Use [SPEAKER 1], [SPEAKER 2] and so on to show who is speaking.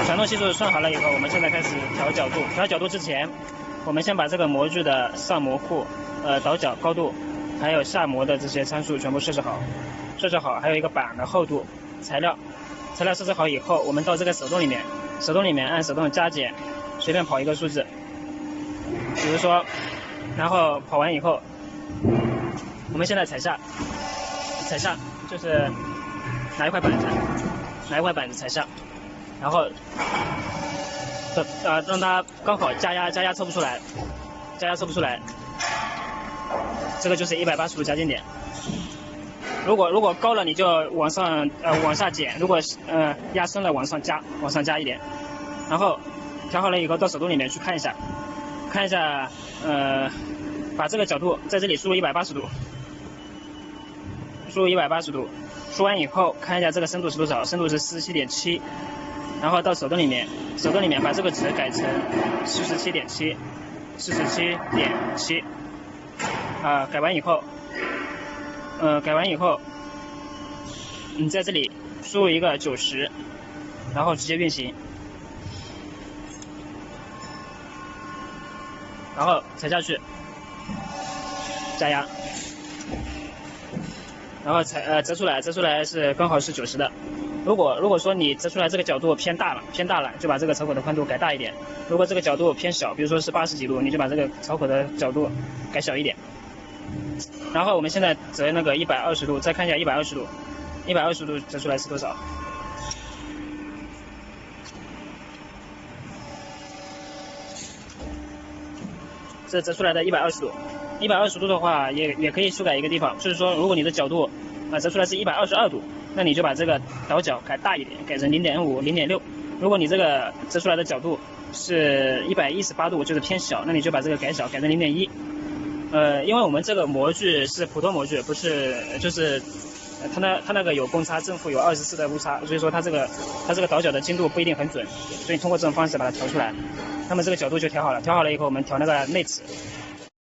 [SPEAKER 1] 传动系数算好了以后，我们现在开始调角度。调角度之前，我们先把这个模具的上模护、倒角高度，还有下模的这些参数全部设置好。还有一个板的厚度、材料设置好以后，我们到这个手动里面按手动加减，随便跑一个数字，比如说，然后跑完以后，我们现在踩下就是拿一块板子踩下，然后让它刚好加压测不出来，这个就是180度加减点。如果高了你就往下减，如果压深了往上加一点，然后调好了以后到手动里面去看一下，把这个角度在这里输入180度，输完以后看一下这个深度是多少，深度是47.7，然后到手动里面把这个值改成47.7，改完以后，你在这里输入一个90，然后直接运行，然后踩下去，加压，然后折出来是刚好是90的。如果说你折出来这个角度偏大了，就把这个槽口的宽度改大一点；如果这个角度偏小，比如说是80几度，你就把这个槽口的角度改小一点。然后我们现在折那个120度，再看一下120度折出来是多少？这折出来的120度，120度的话也可以修改一个地方，就是说如果你的角度折出来是122度，那你就把这个倒角改大一点，改成0.5、0.6。如果你这个折出来的角度是118度，就是偏小，那你就把这个改小，改成0.1。因为我们这个模具是普通模具，不是就是它那个有公差，正负有24的误差，所以说它这个倒角的精度不一定很准，所以通过这种方式把它调出来。那么这个角度就调好了，调好了以后我们调那个内齿，